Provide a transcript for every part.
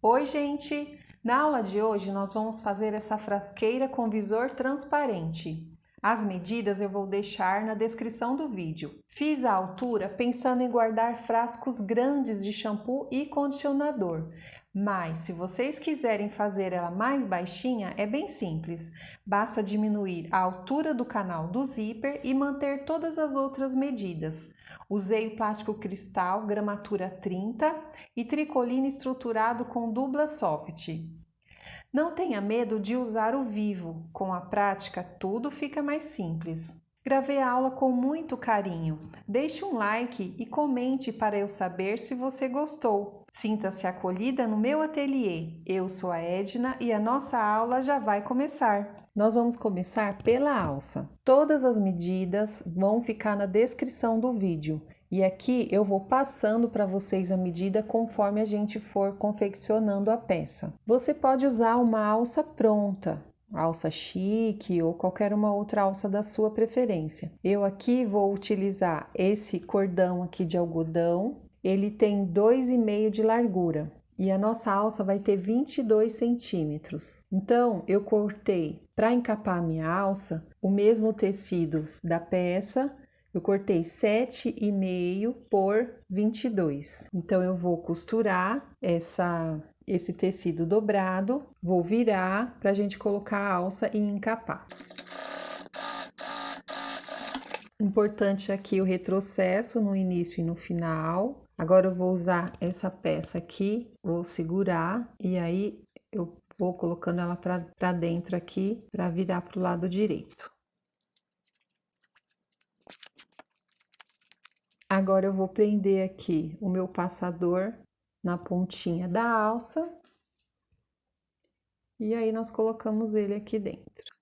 Oi, gente! Na aula de hoje nós vamos fazer essa frasqueira com visor transparente. As medidas eu vou deixar na descrição do vídeo. Fiz a altura pensando em guardar frascos grandes de shampoo e condicionador. Mas se vocês quiserem fazer ela mais baixinha, é bem simples. Basta diminuir a altura do canal do zíper e manter todas as outras medidas. Usei o plástico cristal gramatura 30 e tricoline estruturado com dupla soft. Não tenha medo de usar o vivo, com a prática tudo fica mais simples. Gravei a aula com muito carinho. Deixe um like e comente para eu saber se você gostou. Sinta-se acolhida no meu ateliê. Eu sou a Edna e a nossa aula já vai começar. Nós vamos começar pela alça. Todas as medidas vão ficar na descrição do vídeo. E aqui eu vou passando para vocês a medida conforme a gente for confeccionando a peça. Você pode usar uma alça pronta, alça chique ou qualquer uma outra alça da sua preferência. Eu aqui vou utilizar esse cordão aqui de algodão, ele tem 2,5 de largura. E a nossa alça vai ter 22 centímetros. Então, eu cortei, para encapar a minha alça, o mesmo tecido da peça. Eu cortei 7,5 por 22. Então, eu vou costurar esse tecido dobrado, vou virar para a gente colocar a alça e encapar. Importante aqui o retrocesso no início e no final. Agora eu vou usar essa peça aqui, vou segurar e aí eu vou colocando ela para dentro aqui para virar para o lado direito. Agora eu vou prender aqui o meu passador na pontinha da alça e aí nós colocamos ele aqui dentro.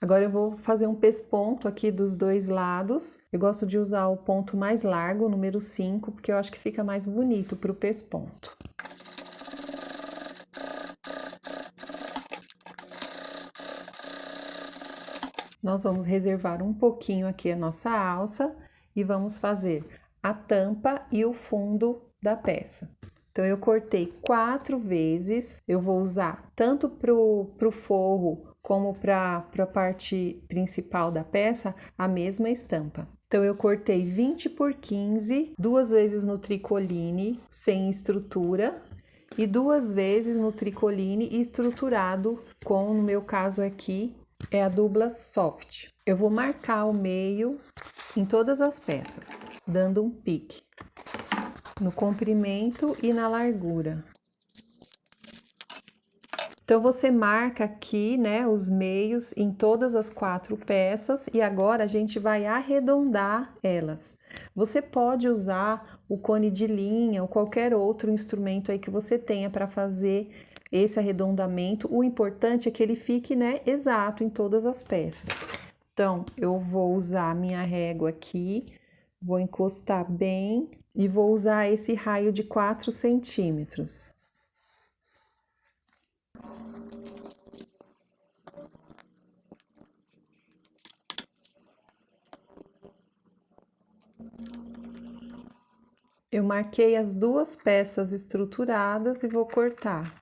Agora eu vou fazer um pesponto aqui dos dois lados. Eu gosto de usar o ponto mais largo, o número 5, porque eu acho que fica mais bonito para o pesponto. Nós vamos reservar um pouquinho aqui a nossa alça e vamos fazer a tampa e o fundo da peça. Então, eu cortei 4 vezes, eu vou usar tanto pro forro como para a parte principal da peça a mesma estampa. Então, eu cortei 20 por 15, 2 vezes no tricoline sem estrutura e 2 vezes no tricoline estruturado com, no meu caso aqui, é a dupla soft. Eu vou marcar o meio em todas as peças, dando um pique no comprimento e na largura. Então, você marca aqui, né, os meios em todas as 4 peças e agora a gente vai arredondar elas. Você pode usar o cone de linha ou qualquer outro instrumento aí que você tenha para fazer esse arredondamento. O importante é que ele fique, né, exato em todas as peças. Então, eu vou usar a minha régua aqui, vou encostar bem e vou usar esse raio de 4 centímetros. Eu marquei as 2 peças estruturadas e vou cortar.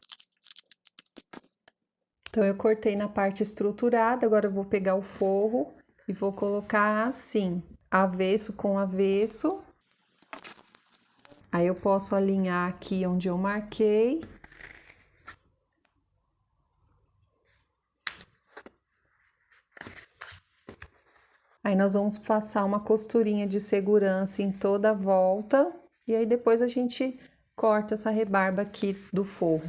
Então, eu cortei na parte estruturada, agora eu vou pegar o forro e vou colocar assim, avesso com avesso. Aí, eu posso alinhar aqui onde eu marquei. Aí, nós vamos passar uma costurinha de segurança em toda a volta. E aí, depois a gente corta essa rebarba aqui do forro.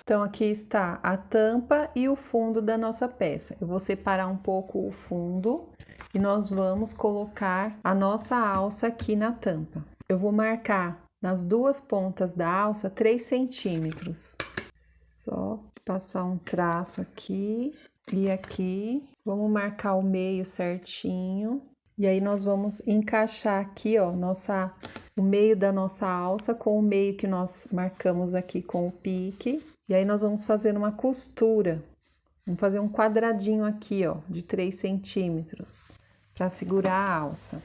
Então, aqui está a tampa e o fundo da nossa peça. Eu vou separar um pouco o fundo e nós vamos colocar a nossa alça aqui na tampa. Eu vou marcar nas 2 pontas da alça 3 centímetros. Só passar um traço aqui e aqui. Vamos marcar o meio certinho. E aí, nós vamos encaixar aqui, ó, o meio da nossa alça com o meio que nós marcamos aqui com o pique. E aí nós vamos fazer uma costura. Vamos fazer um quadradinho aqui, ó, de 3 centímetros, para segurar a alça.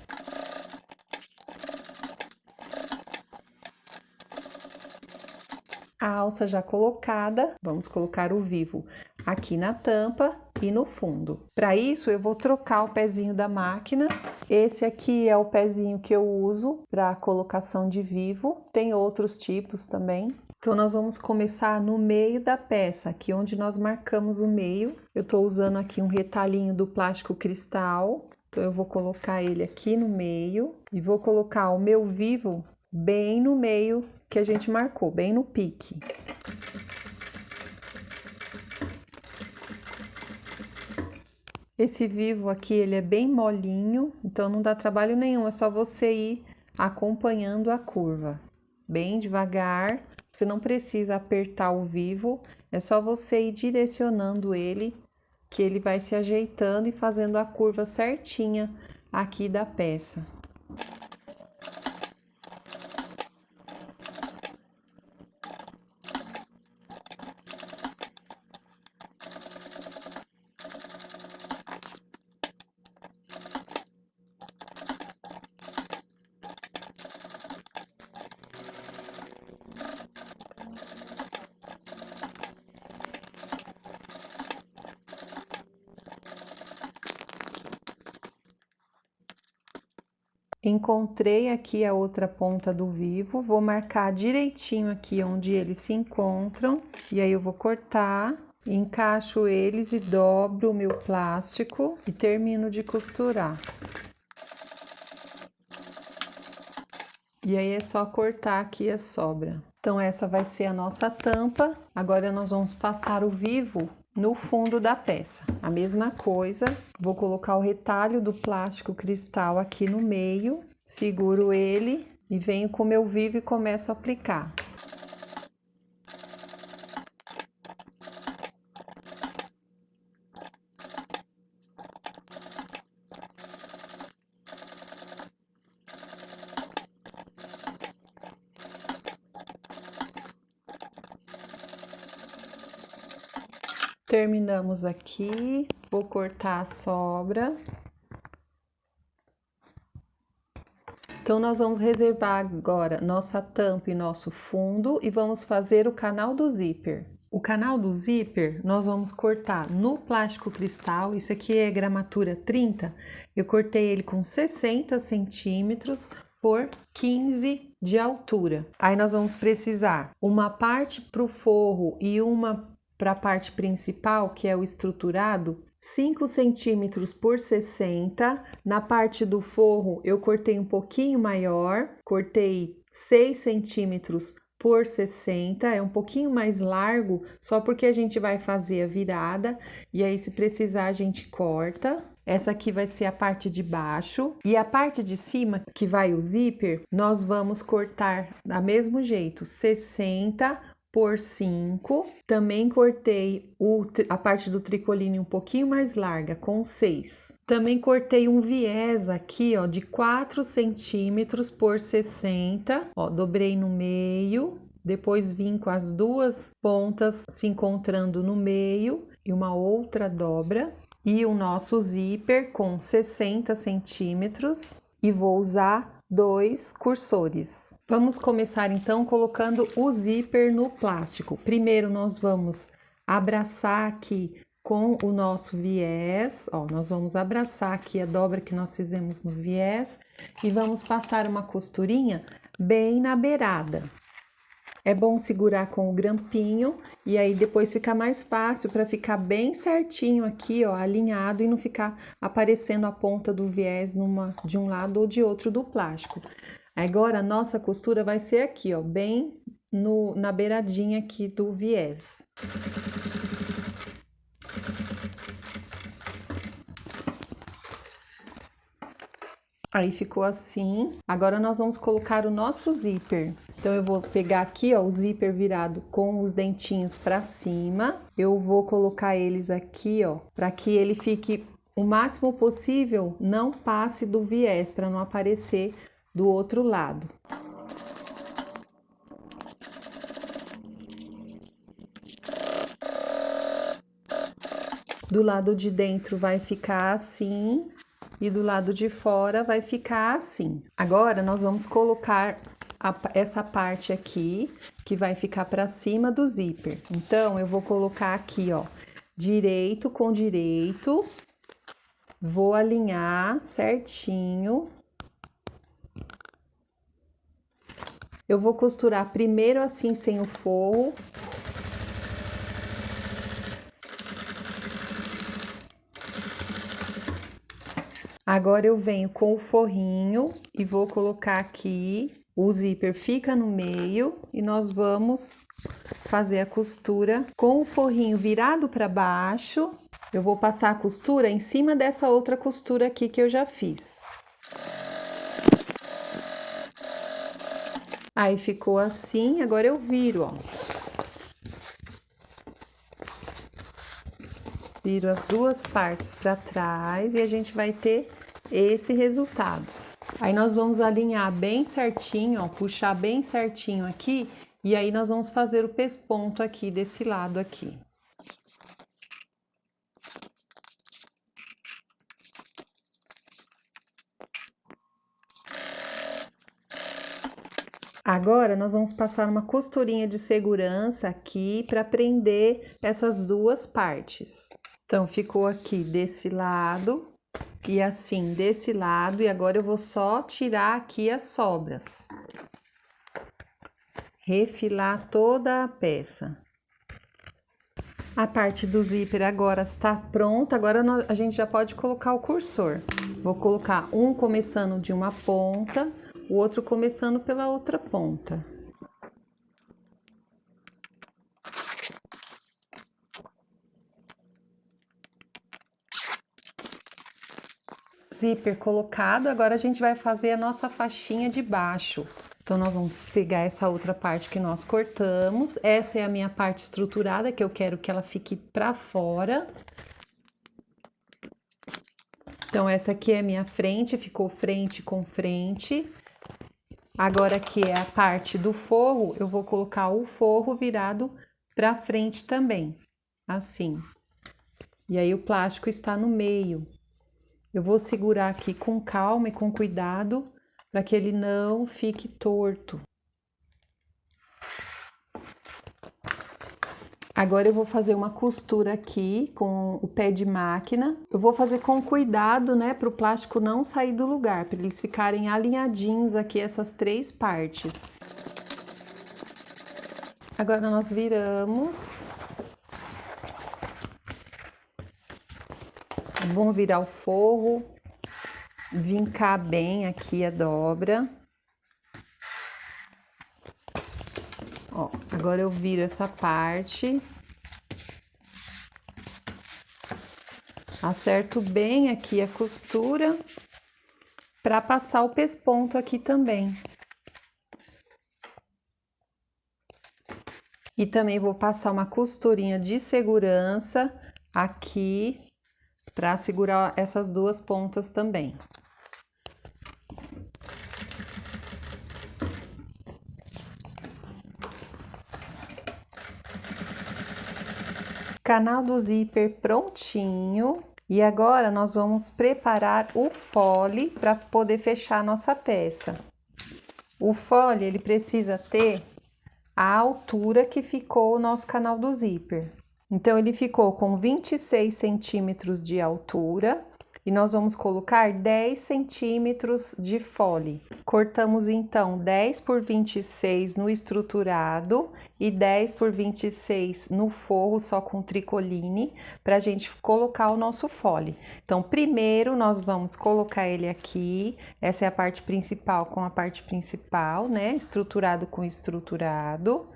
A alça já colocada, vamos colocar o vivo aqui na tampa e no fundo. Para isso, eu vou trocar o pezinho da máquina. Esse aqui é o pezinho que eu uso para colocação de vivo. Tem outros tipos também. Então, nós vamos começar no meio da peça, aqui onde nós marcamos o meio. Eu estou usando aqui um retalhinho do plástico cristal. Então, eu vou colocar ele aqui no meio e vou colocar o meu vivo bem no meio que a gente marcou, bem no pique. Esse vivo aqui, ele é bem molinho, então não dá trabalho nenhum, é só você ir acompanhando a curva, bem devagar. Você não precisa apertar o vivo, é só você ir direcionando ele, que ele vai se ajeitando e fazendo a curva certinha aqui da peça. Encontrei aqui a outra ponta do vivo, vou marcar direitinho aqui onde eles se encontram, e aí eu vou cortar, encaixo eles e dobro o meu plástico e termino de costurar. E aí é só cortar aqui a sobra. Então essa vai ser a nossa tampa. Agora nós vamos passar o vivo no fundo da peça. A mesma coisa, vou colocar o retalho do plástico cristal aqui no meio, seguro ele e venho com o meu vivo e começo a aplicar. Terminamos aqui, vou cortar a sobra. Então, nós vamos reservar agora nossa tampa e nosso fundo e vamos fazer o canal do zíper. O canal do zíper nós vamos cortar no plástico cristal, isso aqui é gramatura 30, eu cortei ele com 60 centímetros por 15 de altura. Aí nós vamos precisar uma parte para o forro e uma para a parte principal, que é o estruturado, 5 centímetros por 60. Na parte do forro eu cortei um pouquinho maior, cortei 6 centímetros por 60, é um pouquinho mais largo, só porque a gente vai fazer a virada, e aí se precisar a gente corta. Essa aqui vai ser a parte de baixo, e a parte de cima, que vai o zíper, nós vamos cortar da mesmo jeito, 60 por 5, também cortei a parte do tricoline um pouquinho mais larga, com 6. Também cortei um viés aqui, ó, de 4 centímetros por 60, ó, dobrei no meio, depois vim com as duas pontas se encontrando no meio e uma outra dobra. E o nosso zíper com 60 centímetros e vou usar 2 cursores. Vamos começar então colocando o zíper no plástico. Primeiro nós vamos abraçar aqui com o nosso viés, ó, nós vamos abraçar aqui a dobra que nós fizemos no viés e vamos passar uma costurinha bem na beirada. É bom segurar com o grampinho e aí depois fica mais fácil para ficar bem certinho aqui, ó, alinhado e não ficar aparecendo a ponta do viés de um lado ou de outro do plástico. Agora a nossa costura vai ser aqui, ó, bem na beiradinha aqui do viés. Aí ficou assim. Agora nós vamos colocar o nosso zíper. Então eu vou pegar aqui, ó, o zíper virado com os dentinhos para cima. Eu vou colocar eles aqui, ó, para que ele fique o máximo possível, não passe do viés, para não aparecer do outro lado. Do lado de dentro vai ficar assim e do lado de fora vai ficar assim. Agora nós vamos colocar essa parte aqui que vai ficar para cima do zíper. Então eu vou colocar aqui, ó, direito com direito, vou alinhar certinho. Eu vou costurar primeiro assim sem o forro. Agora eu venho com o forrinho e vou colocar aqui, o zíper fica no meio e nós vamos fazer a costura com o forrinho virado para baixo. Eu vou passar a costura em cima dessa outra costura aqui que eu já fiz. Aí ficou assim, agora eu viro, ó. Viro as duas partes para trás e a gente vai ter esse resultado. Aí nós vamos alinhar bem certinho, ó, puxar bem certinho aqui e aí nós vamos fazer o pesponto aqui desse lado aqui. Agora nós vamos passar uma costurinha de segurança aqui para prender essas duas partes. Então ficou aqui desse lado e assim desse lado, e agora eu vou só tirar aqui as sobras. Refilar toda a peça. A parte do zíper agora está pronta, agora a gente já pode colocar o cursor. Vou colocar um começando de uma ponta, o outro começando pela outra ponta. Zíper colocado, agora a gente vai fazer a nossa faixinha de baixo. Então, nós vamos pegar essa outra parte que nós cortamos. Essa é a minha parte estruturada, que eu quero que ela fique pra fora. Então, essa aqui é a minha frente, ficou frente com frente. Agora, aqui é a parte do forro, eu vou colocar o forro virado pra frente também, assim. E aí, o plástico está no meio. Eu vou segurar aqui com calma e com cuidado para que ele não fique torto. Agora eu vou fazer uma costura aqui com o pé de máquina. Eu vou fazer com cuidado, né, para o plástico não sair do lugar, para eles ficarem alinhadinhos aqui essas três partes. Agora nós viramos. É bom virar o forro, vincar bem aqui a dobra. Ó, agora eu viro essa parte. Acerto bem aqui a costura para passar o pesponto aqui também. E também vou passar uma costurinha de segurança aqui para segurar essas duas pontas também. Canal do zíper prontinho. E agora nós vamos preparar o fole para poder fechar a nossa peça. O fole, ele precisa ter a altura que ficou o nosso canal do zíper. Então, ele ficou com 26 centímetros de altura e nós vamos colocar 10 centímetros de fole. Cortamos, então, 10 por 26 no estruturado e 10 por 26 no forro, só com tricoline, para a gente colocar o nosso fole. Então, primeiro, nós vamos colocar ele aqui. Essa é a parte principal com a parte principal, né? Estruturado com estruturado.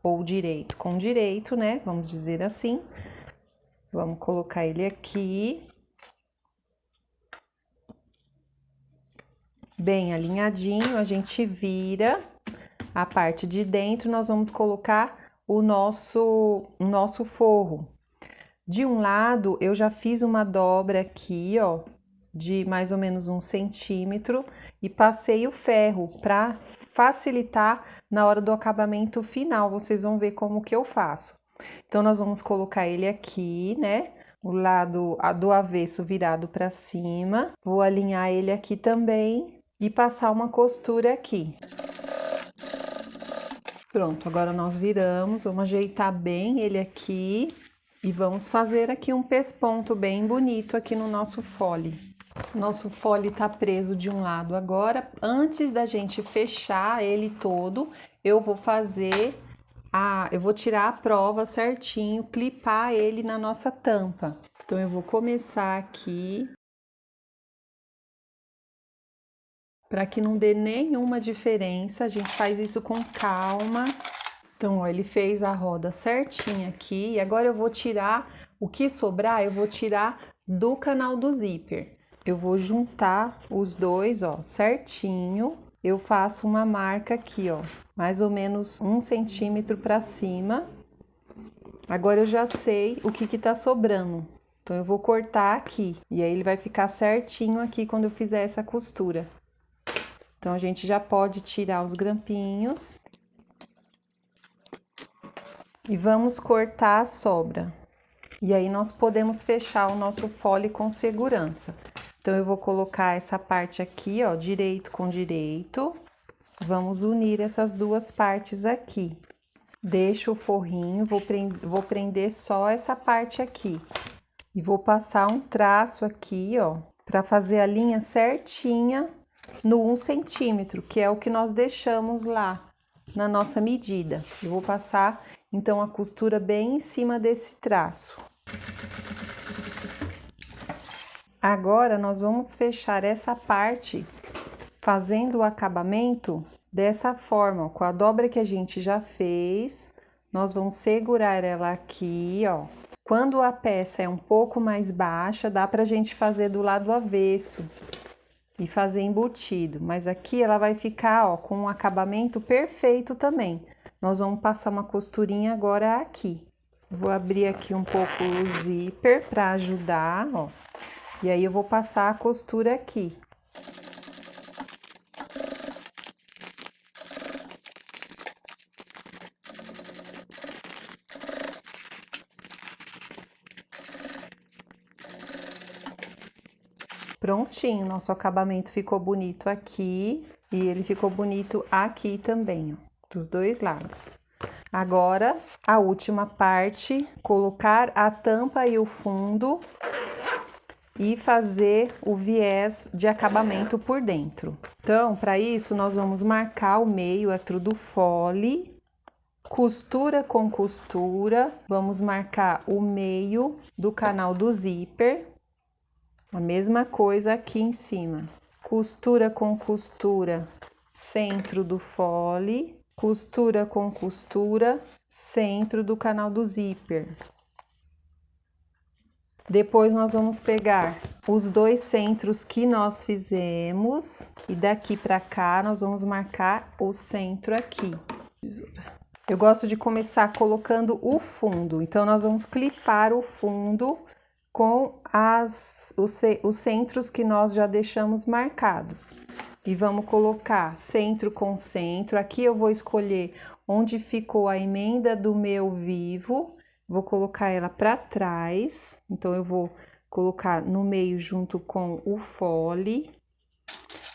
Ou direito com direito, né? Vamos dizer assim. Vamos colocar ele aqui. Bem alinhadinho, a gente vira. A parte de dentro, nós vamos colocar o nosso forro. De um lado, eu já fiz uma dobra aqui, ó. de mais ou menos 1 centímetro e passei o ferro para facilitar na hora do acabamento final. Vocês vão ver como que eu faço. Então, nós vamos colocar ele aqui, né? O lado do avesso virado para cima. Vou alinhar ele aqui também e passar uma costura aqui. Pronto, agora nós viramos, vamos ajeitar bem ele aqui e vamos fazer aqui um pesponto bem bonito aqui no nosso fole. Nosso fole tá preso de um lado agora. Antes da gente fechar ele todo, eu vou tirar a prova certinho, clipar ele na nossa tampa. Então, eu vou começar aqui, para que não dê nenhuma diferença, a gente faz isso com calma. Então, ó, ele fez a roda certinha aqui, e agora eu vou tirar, o que sobrar, eu vou tirar do canal do zíper. Eu vou juntar os dois, ó, certinho. Eu faço uma marca aqui, ó, mais ou menos 1 centímetro para cima. Agora eu já sei o que tá sobrando. Então, eu vou cortar aqui, e aí ele vai ficar certinho aqui quando eu fizer essa costura. Então, a gente já pode tirar os grampinhos. E vamos cortar a sobra. E aí, nós podemos fechar o nosso fole com segurança. Então, eu vou colocar essa parte aqui, ó, direito com direito. Vamos unir essas duas partes aqui. Deixo o forrinho, vou prender só essa parte aqui. E vou passar um traço aqui, ó, para fazer a linha certinha no 1 centímetro, que é o que nós deixamos lá na nossa medida. Eu vou passar, então, a costura bem em cima desse traço. Agora, nós vamos fechar essa parte fazendo o acabamento dessa forma, ó, com a dobra que a gente já fez. Nós vamos segurar ela aqui, ó. Quando a peça é um pouco mais baixa, dá pra gente fazer do lado avesso e fazer embutido, mas aqui ela vai ficar, ó, com um acabamento perfeito também. Nós vamos passar uma costurinha agora aqui. Vou abrir aqui um pouco o zíper para ajudar, ó. E aí eu vou passar a costura aqui. Prontinho, nosso acabamento ficou bonito aqui e ele ficou bonito aqui também, ó, dos dois lados. Agora, a última parte, colocar a tampa e o fundo e fazer o viés de acabamento por dentro. Então, para isso, nós vamos marcar o meio do fole, costura com costura, vamos marcar o meio do canal do zíper. A mesma coisa aqui em cima. Costura com costura, centro do fole. Costura com costura, centro do canal do zíper. Depois, nós vamos pegar os dois centros que nós fizemos. E daqui pra cá, nós vamos marcar o centro aqui. Eu gosto de começar colocando o fundo. Então, nós vamos clipar o fundo com os centros que nós já deixamos marcados. E vamos colocar centro com centro. Aqui eu vou escolher onde ficou a emenda do meu vivo. Vou colocar ela para trás. Então, eu vou colocar no meio junto com o fole.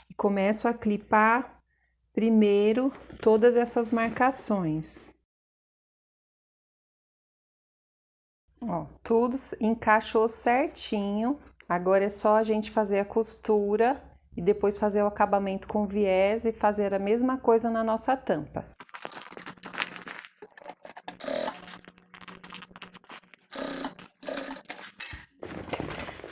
E começo a clipar primeiro todas essas marcações. Ó, tudo encaixou certinho. Agora é só a gente fazer a costura e depois fazer o acabamento com viés e fazer a mesma coisa na nossa tampa.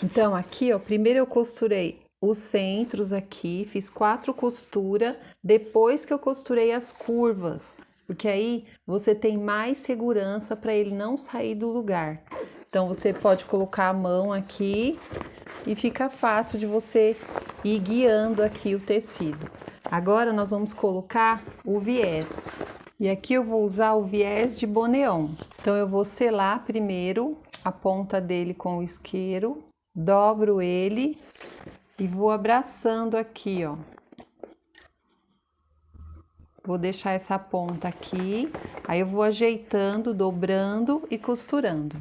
Então, aqui, ó, primeiro eu costurei os centros aqui, fiz 4 costuras, depois que eu costurei as curvas, porque aí você tem mais segurança para ele não sair do lugar. Então, você pode colocar a mão aqui e fica fácil de você ir guiando aqui o tecido. Agora, nós vamos colocar o viés. E aqui eu vou usar o viés de boneon. Então, eu vou selar primeiro a ponta dele com o isqueiro, dobro ele e vou abraçando aqui, ó. Vou deixar essa ponta aqui, aí eu vou ajeitando, dobrando e costurando.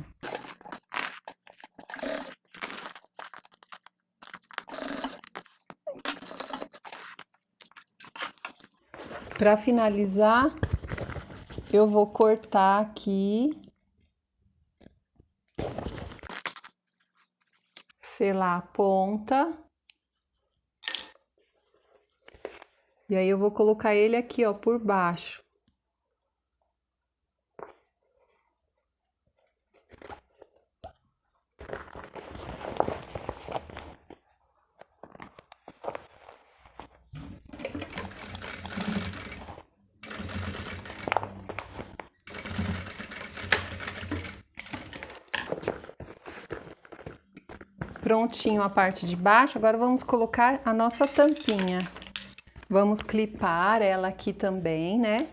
Para finalizar, eu vou cortar aqui, selar a ponta. E aí eu vou colocar ele aqui, ó, por baixo. Prontinho a parte de baixo, agora vamos colocar a nossa tampinha. Vamos clipar ela aqui também, né?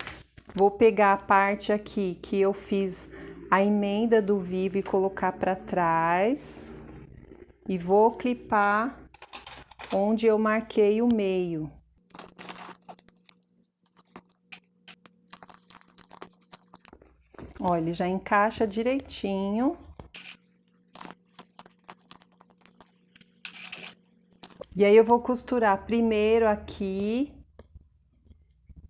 Vou pegar a parte aqui que eu fiz a emenda do vivo e colocar para trás. E vou clipar onde eu marquei o meio. Olha, ele já encaixa direitinho. E aí eu vou costurar primeiro aqui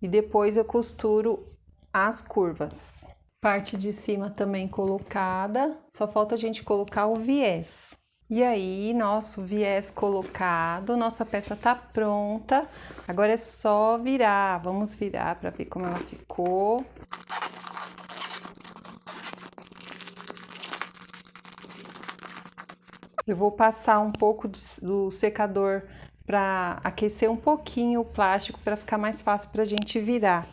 e depois eu costuro as curvas. Parte de cima também colocada, só falta a gente colocar o viés. E aí, nosso viés colocado, nossa peça tá pronta. Agora é só virar, vamos virar para ver como ela ficou. Eu vou passar um pouco do secador para aquecer um pouquinho o plástico para ficar mais fácil para a gente virar.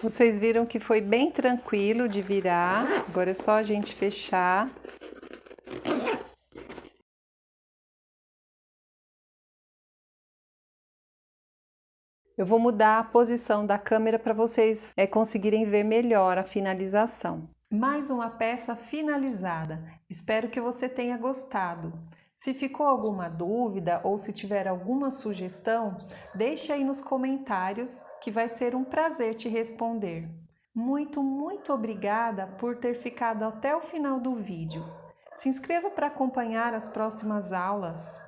Vocês viram que foi bem tranquilo de virar, agora é só a gente fechar. Eu vou mudar a posição da câmera para vocês conseguirem ver melhor a finalização. Mais uma peça finalizada. Espero que você tenha gostado. Se ficou alguma dúvida ou se tiver alguma sugestão, deixe aí nos comentários que vai ser um prazer te responder. Muito obrigada por ter ficado até o final do vídeo. Se inscreva para acompanhar as próximas aulas.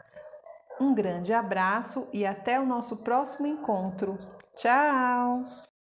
Um grande abraço e até o nosso próximo encontro. Tchau!